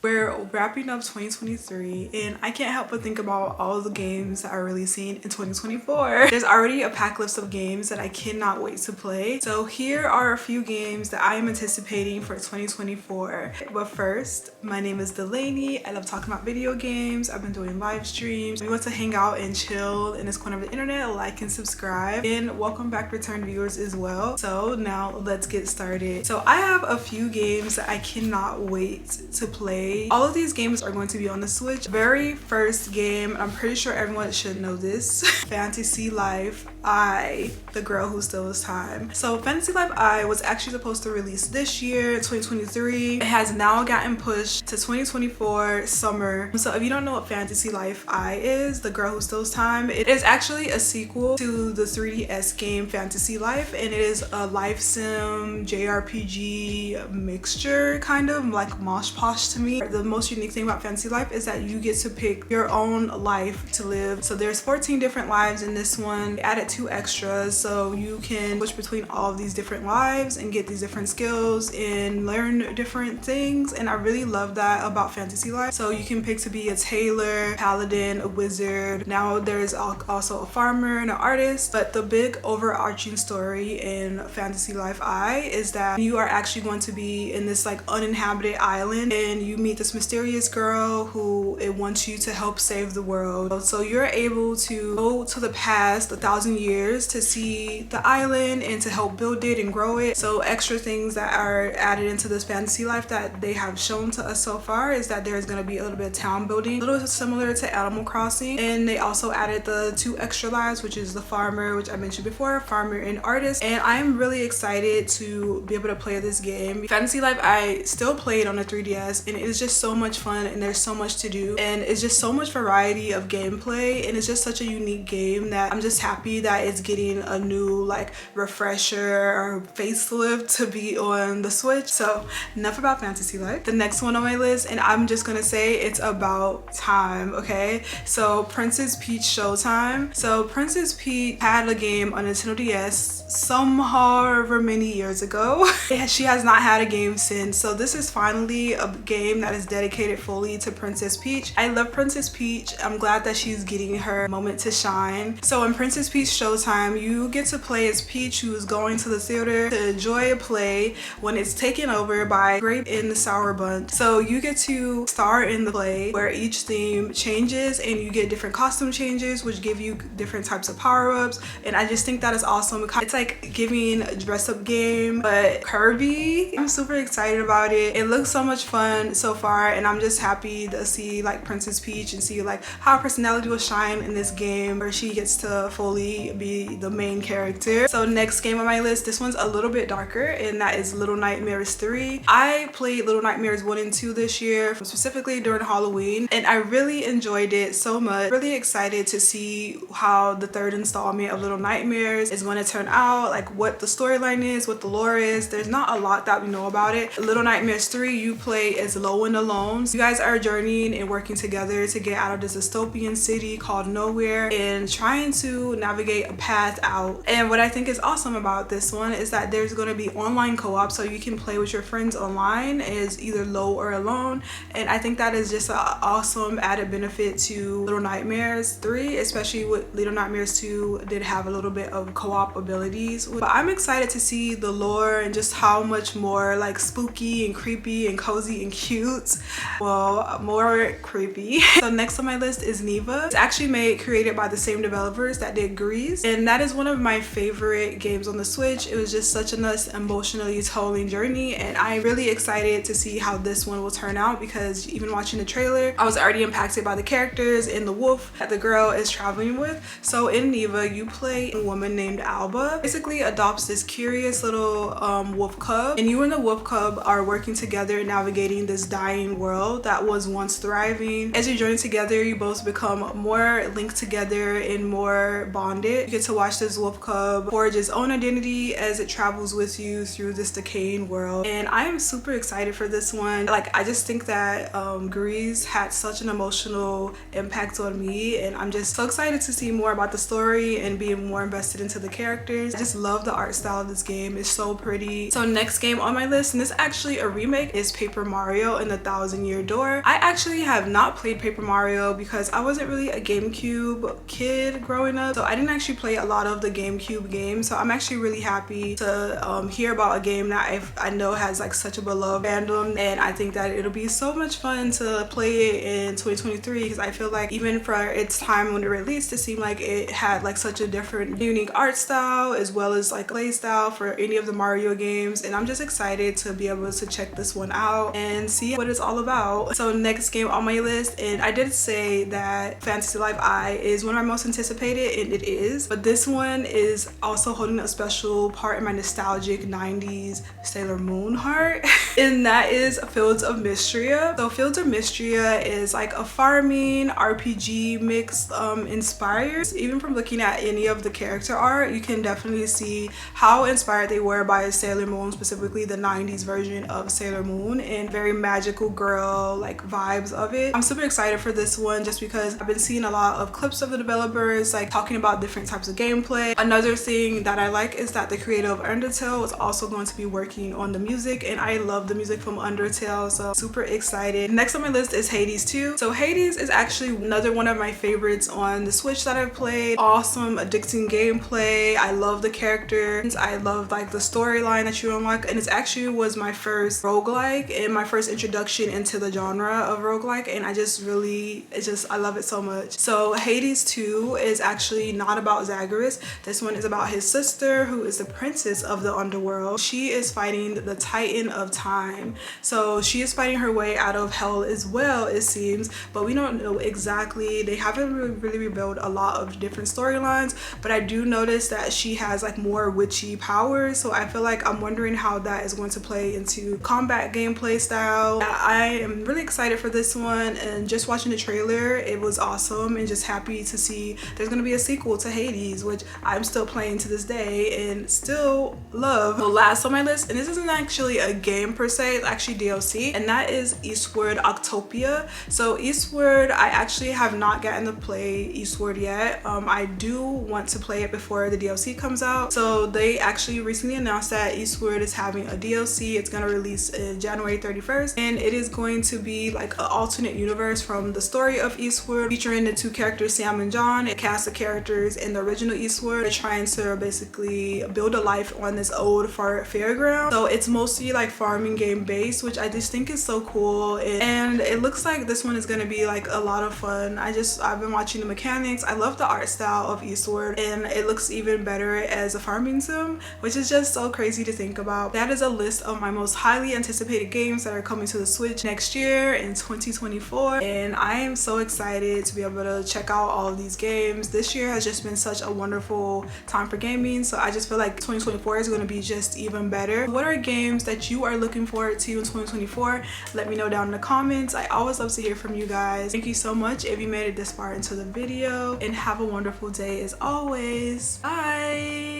We're wrapping up 2023 and I can't help but think about all the games that are releasing in 2024. There's already a packed list of games that I cannot wait to play. So here are a few games that I am anticipating for 2024. But first, my name is Delaney. I love talking about video games. I've been doing live streams. We want to hang out and chill in this corner of the internet. Like and subscribe, and welcome back return viewers as well. So now let's get started. So I have a few games that I cannot wait to play. All of these games are going to be on the Switch. Very first game, I'm pretty sure everyone should know this. Fantasy Life I, the girl who steals time. So Fantasy Life I was actually supposed to release this year, 2023. It has now gotten pushed to 2024 summer. So if you don't know what Fantasy Life I is, the girl who steals time, it is actually a sequel to the 3DS game Fantasy Life, and it is a life sim JRPG mixture, kind of like mosh posh to me. The most unique thing about Fantasy Life is that you get to pick your own life to live. So there's 14 different lives in this one. They added 2 extras, so you can switch between all of these different lives and get these different skills and learn different things, and I really love that about Fantasy Life. So you can pick to be a tailor, paladin, a wizard. Now there's also a farmer and an artist, but the big overarching story in Fantasy Life I is that you are actually going to be in this like uninhabited island, and you meet this mysterious girl who it wants you to help save the world. So you're able to go to the past 1,000 years to see the island and to help build it and grow it. So extra things that are added into this Fantasy Life that they have shown to us so far is that there's going to be a little bit of town building, a little similar to Animal Crossing, and they also added the 2 extra lives, which is the farmer, which I mentioned before, farmer and artist, and I'm really excited to be able to play this game. Fantasy Life I still played on the 3DS, and it is just so much fun, and there's so much to do, and it's just so much variety of gameplay, and it's just such a unique game that I'm just happy that it's getting a new like refresher or facelift to be on the Switch. So enough about Fantasy Life. The next one on my list, and I'm just gonna say it's about time, okay? So Princess Peach Showtime. So Princess Peach had a game on Nintendo DS some however many years ago. She has not had a game since, so this is finally a game that is dedicated fully to Princess Peach. I love Princess Peach. I'm glad that she's getting her moment to shine. So in Princess Peach Showtime, you get to play as Peach, who is going to the theater to enjoy a play when it's taken over by Grape and the Sour Bunch. So you get to star in the play where each theme changes and you get different costume changes which give you different types of power-ups, and I just think that is awesome. It's like giving a dress-up game but curvy. I'm super excited about it. It looks so much fun so far, and I'm just happy to see like Princess Peach and see like how her personality will shine in this game where she gets to fully be the main character. So next game on my list, this one's a little bit darker, and that is Little Nightmares 3. I played Little Nightmares 1 and 2 this year, specifically during Halloween, and I really enjoyed it so much. Really excited to see how the 3rd installment of Little Nightmares is going to turn out, like what the storyline is, what the lore is. There's not a lot that we know about it. Little Nightmares 3, you play as Low and Alone. You guys are journeying and working together to get out of this dystopian city called Nowhere and trying to navigate a path out. And what I think is awesome about this one is that there's going to be online co-op, so you can play with your friends online as either Low or Alone, and I think that is just an awesome added benefit to Little Nightmares 3, especially with Little Nightmares 2 did have a little bit of co-op abilities. But I'm excited to see the lore and just how much more like spooky and creepy and cozy and cute. Well, more creepy. So next on my list is Neva. It's actually created by the same developers that did Grease, and that is one of my favorite games on the Switch. It was just such a nice emotionally tolling journey, and I'm really excited to see how this one will turn out, because even watching the trailer I was already impacted by the characters and the wolf that the girl is traveling with. So in Neva, you play a woman named Alba, basically adopts this curious little wolf cub, and you and the wolf cub are working together navigating this dying world that was once thriving. As you journey together, you both become more linked together and more bonded, it. You get to watch this wolf cub forge its own identity as it travels with you through this decaying world, and I am super excited for this one. Like, I just think that Grease had such an emotional impact on me, and I'm just so excited to see more about the story and being more invested into the characters. I just love the art style of this game. It's so pretty. So next game on my list, and this is actually a remake, is Paper Mario and the Thousand Year Door. I actually have not played Paper Mario because I wasn't really a GameCube kid growing up, so I didn't actually play a lot of the GameCube games. So I'm actually really happy to hear about a game that I know has like such a beloved fandom, and I think that it'll be so much fun to play it in 2023 because I feel like even for its time when it released, it seemed like it had like such a different unique art style as well as like play style for any of the Mario games, and I'm just excited to be able to check this one out and see what it's all about. So next game on my list, and I did say that Fantasy Life I is one of my most anticipated, and it is, but this one is also holding a special part in my nostalgic 90s Sailor Moon heart and that is Fields of Mistria. So Fields of Mistria is like a farming RPG mix inspired. Even from looking at any of the character art, you can definitely see how inspired they were by Sailor Moon, specifically the 90s version of Sailor Moon, and very magical girl like vibes of it. I'm super excited for this one just because I've been seeing a lot of clips of the developers like talking about different types of gameplay. Another thing that I like is that the creator of Undertale is also going to be working on the music, and I love the music from Undertale, so super excited. Next on my list is Hades 2. So Hades is actually another one of my favorites on the Switch that I've played. Awesome, addicting gameplay. I love the characters. I love like the storyline that you unlock, and it actually was my first roguelike and my first introduction into the genre of roguelike, and I just really, I love it so much. So Hades 2 is actually not about Zagreus. This one is about his sister, who is the princess of the underworld. She is fighting the Titan of Time. So she is fighting her way out of hell as well, it seems, but we don't know exactly. They haven't really revealed a lot of different storylines, but I do notice that she has like more witchy powers, so I feel like I'm wondering how that is going to play into combat gameplay style. I am really excited for this one, and just watching the trailer, it was awesome, and just happy to see there's going to be a sequel to Hades, which I'm still playing to this day and still love. The last on my list, and this isn't actually a game per se, it's actually DLC, and that is Eastward Octopia. So Eastward, I actually have not gotten to play Eastward yet. I do want to play it before the DLC comes out. So they actually recently announced that Eastward is having a DLC. It's going to release in January 31st, and it is going to be like an alternate universe from the story of Eastward, featuring the two characters Sam and John, a cast of characters in the original Eastward. They're trying to basically build a life on this old fairground. So it's mostly like farming game based, which I just think is so cool, and it looks like this one is going to be like a lot of fun. I've been watching the mechanics. I love the art style of Eastward, and it looks even better as a farming sim, which is just so crazy to think about. That is a list of my most highly anticipated games that are coming to the Switch next year in 2024, and I am so excited to be able to check out all of these games. This year has just been such a wonderful time for gaming, so I just feel like 2024 is going to be just even better. What are games that you are looking forward to in 2024? Let me know down in the comments. I always love to hear from you guys. Thank you so much if you made it this far into the video, and have a wonderful day as always. Bye.